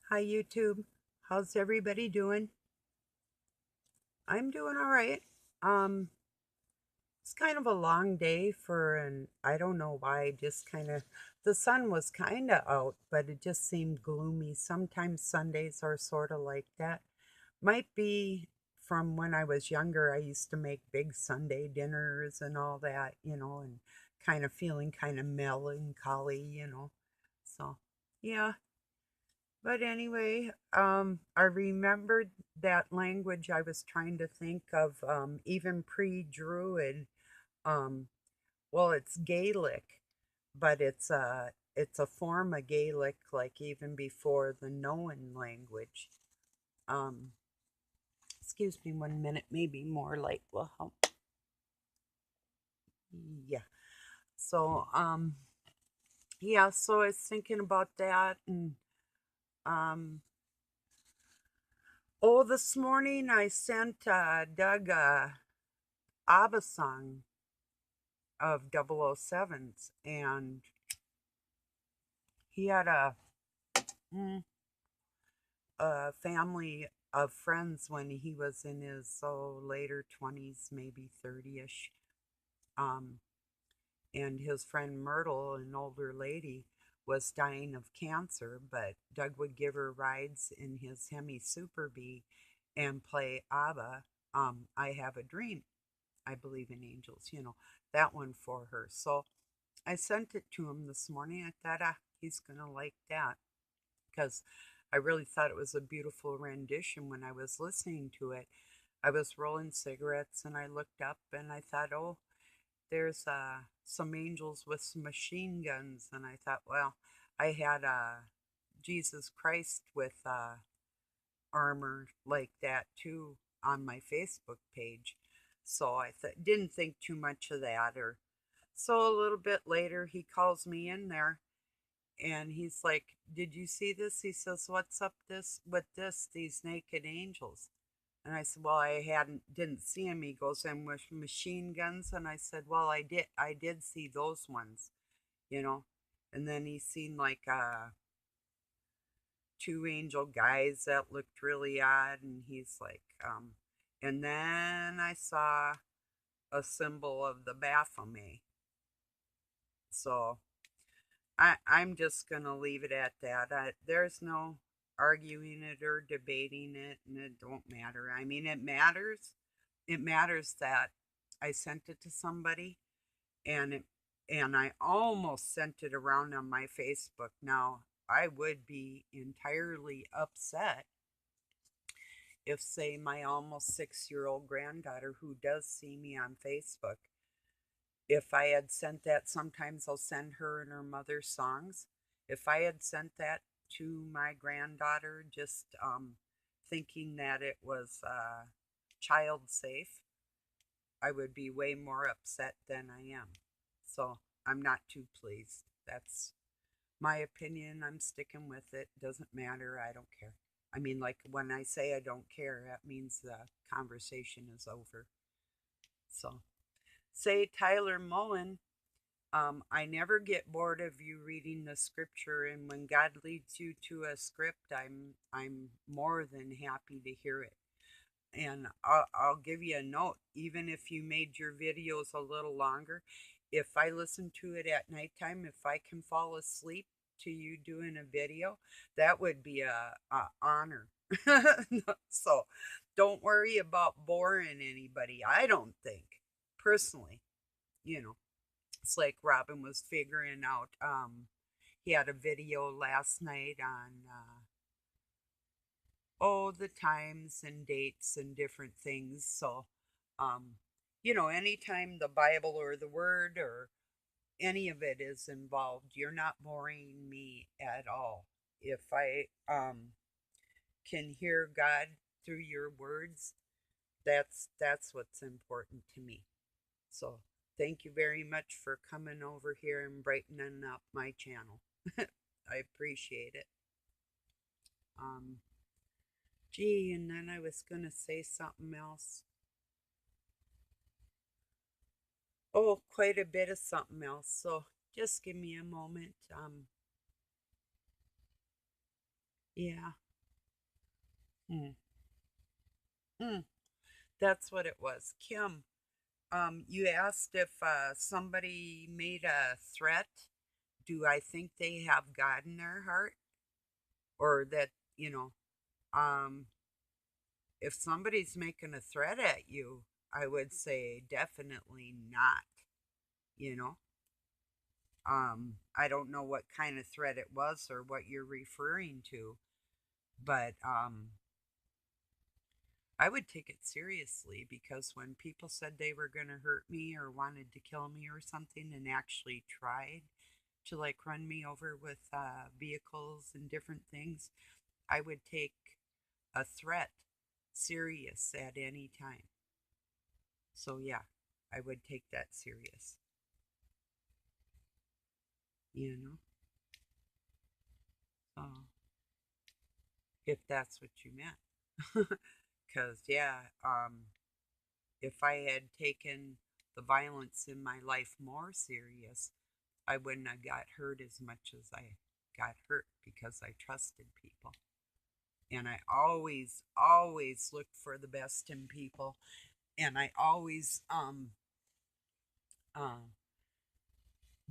Hi, YouTube. How's everybody doing? I'm doing all right. Um, it's kind of a long day I don't know why, just kind of, the sun was kind of out, but it just seemed gloomy. Sometimes Sundays are sort of like that. Might be from when I was younger, I used to make big Sunday dinners and all that, and kind of feeling kind of melancholy. So, yeah. But anyway, I remembered that language I was trying to think of, even pre-Druid. Um, well, it's Gaelic, but it's a form of Gaelic, like even before the known language. Um, Excuse me 1 minute, maybe more light will help. Yeah. So, yeah. So I was thinking about that, and um, oh, this morning I sent Doug a ABBA song of 007s, and he had mm, a family of friends when he was in his later 20s, maybe 30ish. Um, and his friend Myrtle, an older lady, was dying of cancer, but Doug would give her rides in his Hemi Super Bee and play ABBA. I Have a Dream. I believe in angels, that one for her. So I sent it to him this morning. I thought, he's going to like that because I really thought it was a beautiful rendition when I was listening to it. I was rolling cigarettes and I looked up and I thought, oh, there's some angels with some machine guns. And I thought, well, I had Jesus Christ with armor like that too on my Facebook page. So didn't think too much of that. Or so a little bit later, he calls me in there and he's like, "Did you see this?" He says, "What's up these naked angels?" And I said, "Well, I didn't see him." He goes, "And with machine guns." And I said, "Well, I did see those ones, you know." And then he seen like two angel guys that looked really odd, and he's like, and then I saw a symbol of the Baphomet. So I'm just going to leave it at that. There's no arguing it or debating it, and it don't matter. I mean, it matters. It matters that I sent it to somebody, and I almost sent it around on my Facebook. Now, I would be entirely upset if, say, my almost 6-year old granddaughter, who does see me on Facebook, if I had sent that, sometimes I'll send her and her mother songs. If I had sent that to my granddaughter, just thinking that it was child safe, I would be way more upset than I am. So I'm not too pleased. That's my opinion. I'm sticking with it. Doesn't matter. I don't care. I mean, like when I say I don't care, that means the conversation is over. So, say Tyler Mullen, I never get bored of you reading the scripture, and when God leads you to a script, I'm more than happy to hear it. And I'll give you a note, even if you made your videos a little longer, if I listen to it at nighttime, if I can fall asleep to you doing a video, that would be a honor. So don't worry about boring anybody. I don't think, personally, you know. It's like Robin was figuring out. He had a video last night on the times and dates and different things. So, um, anytime the Bible or the Word or any of it is involved, you're not boring me at all. If I can hear God through your words, that's what's important to me. So thank you very much for coming over here and brightening up my channel. I appreciate it. Um, Gee, and then I was gonna say something else. Oh, quite a bit of something else. So just give me a moment. Yeah. Mm. Mm. That's what it was. Kim, you asked if somebody made a threat. Do I think they have God in their heart? Or that, you know, um, if somebody's making a threat at you, I would say definitely not, you know. I don't know what kind of threat it was or what you're referring to, but I would take it seriously because when people said they were going to hurt me or wanted to kill me or something and actually tried to like run me over with vehicles and different things, I would take a threat serious at any time. So yeah, I would take that serious, you know. So if that's what you meant, because yeah, if I had taken the violence in my life more serious, I wouldn't have got hurt as much as I got hurt because I trusted people. And I always looked for the best in people. And I always uh,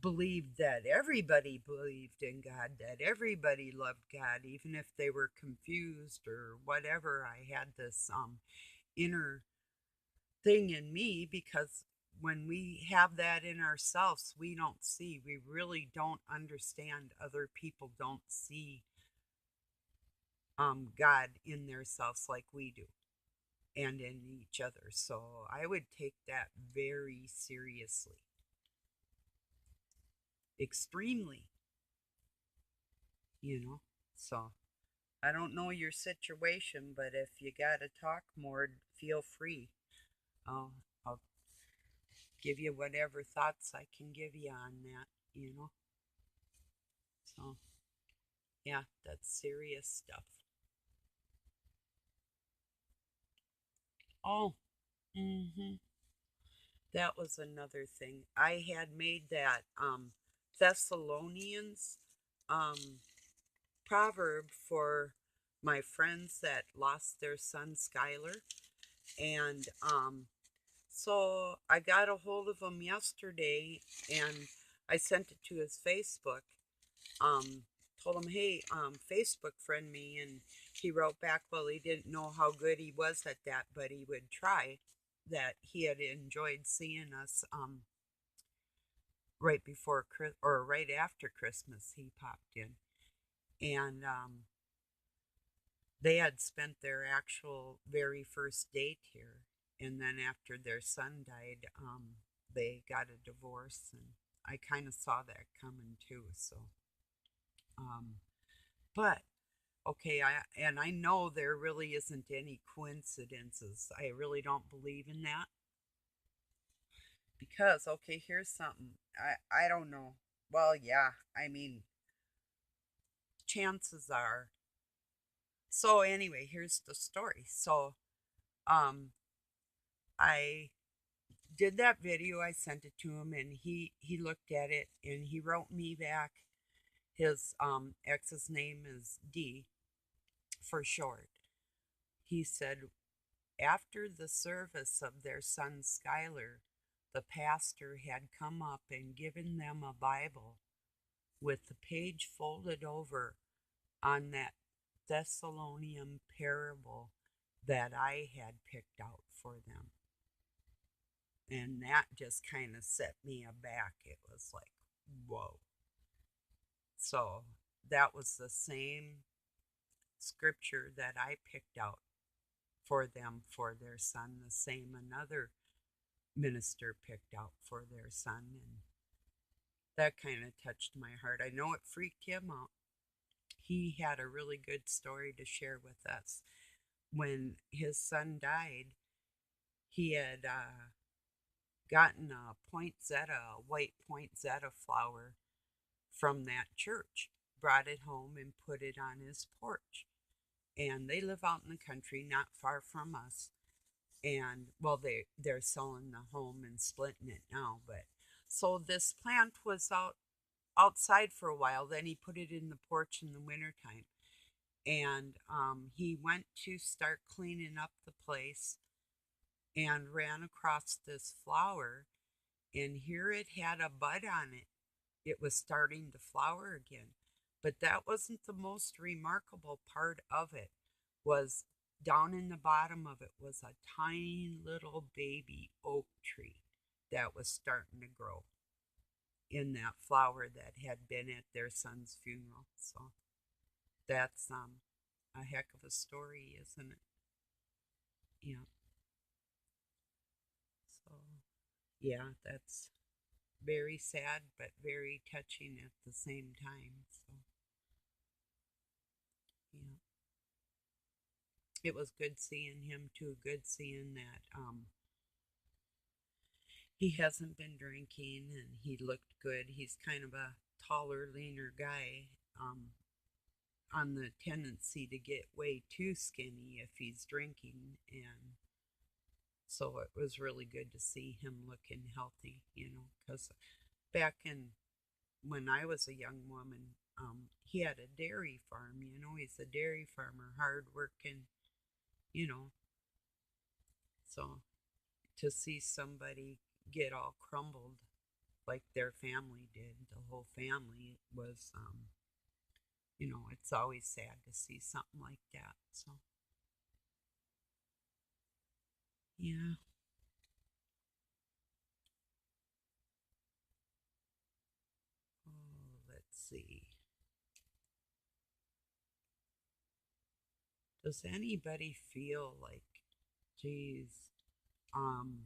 believed that everybody believed in God, that everybody loved God, even if they were confused or whatever. I had this inner thing in me because when we have that in ourselves, we don't see, we really don't understand. Other people don't see God in themselves like we do and in each other. So I would take that very seriously, extremely, you know. So I don't know your situation, but if you got to talk more, feel free. I'll give you whatever thoughts I can give you on that, you know. So yeah, that's serious stuff. Oh, mm-hmm. That was another thing. I had made that Thessalonians um, proverb for my friends that lost their son Skylar. And so I got a hold of him yesterday and I sent it to his Facebook. Um, Told him, hey, Facebook friend me. And he wrote back, well, he didn't know how good he was at that, but he would try. That he had enjoyed seeing us right before or right after Christmas. He popped in, and they had spent their actual very first date here, and then after their son died, they got a divorce, and I kind of saw that coming too. So, um, but okay, I know there really isn't any coincidences. I really don't believe in that because okay, here's something. I don't know. Well, yeah, I mean, chances are. So anyway, here's the story. So, um, I did that video. I sent it to him, and he looked at it, and he wrote me back. His ex's name is D for short. He said after the service of their son Skylar, the pastor had come up and given them a Bible with the page folded over on that Thessalonian parable that I had picked out for them. And that just kind of set me aback. It was like, whoa. So that was the same scripture that I picked out for them for their son, the same another minister picked out for their son. And that kind of touched my heart. I know it freaked him out. He had a really good story to share with us. When his son died, he had gotten a poinsettia, a white poinsettia flower from that church, brought it home and put it on his porch. And they live out in the country, not far from us. And well, they're selling the home and splitting it now. But so this plant was outside for a while. Then he put it in the porch in the wintertime. And he went to start cleaning up the place and ran across this flower, and here it had a bud on it. It was starting to flower again. But that wasn't the most remarkable part of it. Was down in the bottom of it was a tiny little baby oak tree that was starting to grow in that flower that had been at their son's funeral. So that's a heck of a story, isn't it? Yeah. So yeah, that's very sad but very touching at the same time. So yeah, it was good seeing him too. Good seeing that he hasn't been drinking and he looked good. He's kind of a taller, leaner guy. On the tendency to get way too skinny if he's drinking, and so it was really good to see him looking healthy, because back in when I was a young woman, he had a dairy farm. He's a dairy farmer, hard working, you know. So to see somebody get all crumbled like their family did, the whole family was, it's always sad to see something like that. So yeah. Oh, let's see. Does anybody feel like, geez, um,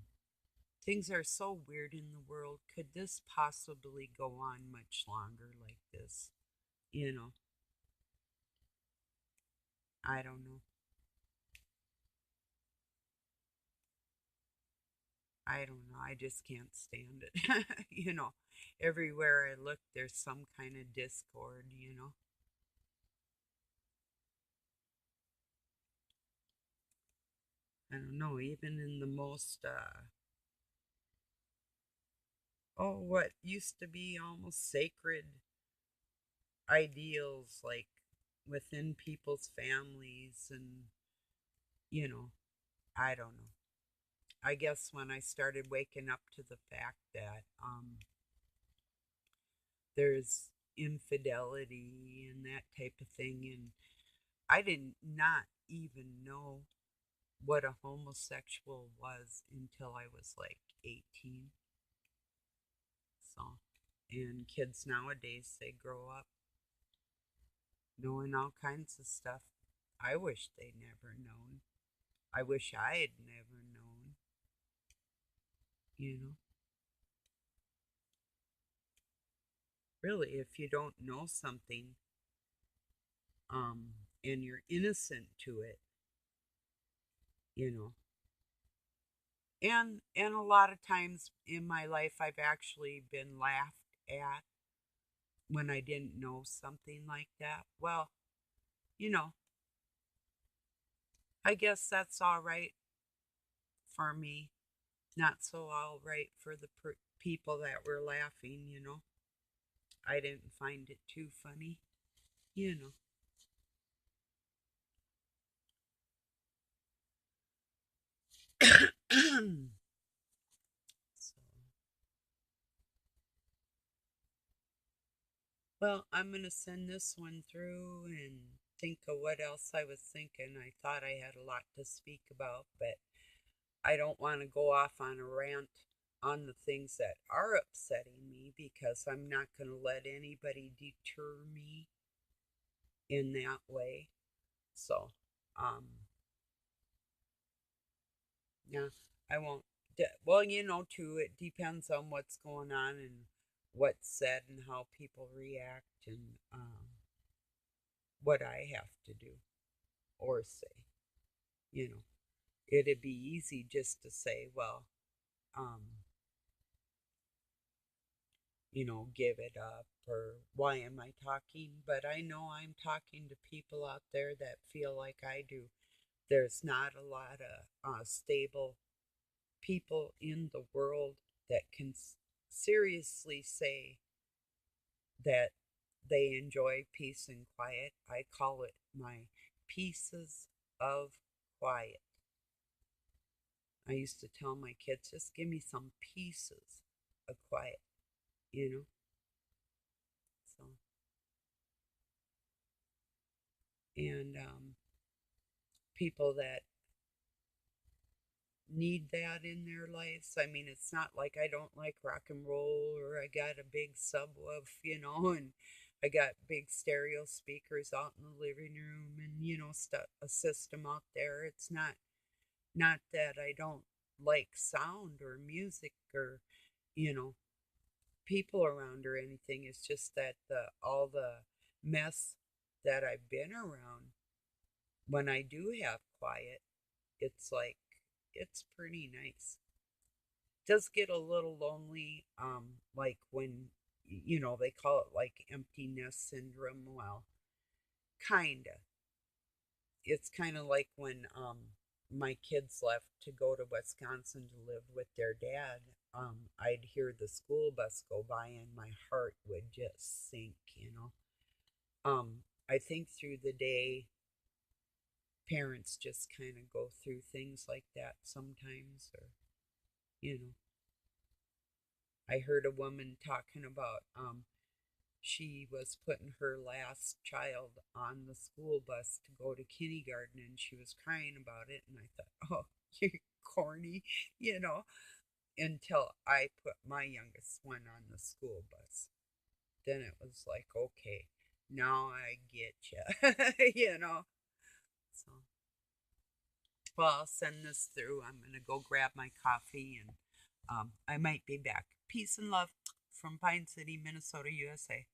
things are so weird in the world? Could this possibly go on much longer like this? You know, I don't know. I don't know. I just can't stand it. Everywhere I look, there's some kind of discord. I don't know. Even in the most, what used to be almost sacred ideals, like within people's families, and, you know, I don't know. I guess when I started waking up to the fact that there's infidelity and that type of thing, and I did not even know what a homosexual was until I was like 18. So, and kids nowadays, they grow up knowing all kinds of stuff. I wish they'd never known. I wish I had never known, you know. Really, if you don't know something, and you're innocent to it, you know. And a lot of times in my life I've actually been laughed at when I didn't know something like that. Well, you know, I guess that's all right for me. Not so all right for the people that were laughing. I didn't find it too funny, you know. So, well, I'm going to send this one through and think of what else I was thinking. I thought I had a lot to speak about, but I don't want to go off on a rant on the things that are upsetting me because I'm not going to let anybody deter me in that way. So, um, yeah, I won't. Well, too, it depends on what's going on and what's said and how people react and what I have to do or say. You know, it'd be easy just to say, well, um, give it up or why am I talking? But I know I'm talking to people out there that feel like I do. There's not a lot of stable people in the world that can seriously say that they enjoy peace and quiet. I call it my pieces of quiet. I used to tell my kids, just give me some pieces of quiet, you know? So, and people that need that in their lives. I mean, it's not like I don't like rock and roll or I got a big subwoof, and I got big stereo speakers out in the living room and, a system out there. It's not that I don't like sound or music or, you know, people around or anything. It's just that all the mess that I've been around, when I do have quiet, it's like it's pretty nice. It does get a little lonely, like when they call it like empty nest syndrome. Well, kinda. It's kind of like when my kids left to go to Wisconsin to live with their dad. I'd hear the school bus go by and my heart would just sink. I think through the day, parents just kind of go through things like that sometimes, or you know, I heard a woman talking about she was putting her last child on the school bus to go to kindergarten and she was crying about it, and I thought, oh, you're corny, you know, until I put my youngest one on the school bus. Then it was like, okay, now I get you, So, well, I'll send this through. I'm going to go grab my coffee and I might be back. Peace and love from Pine City, Minnesota, USA.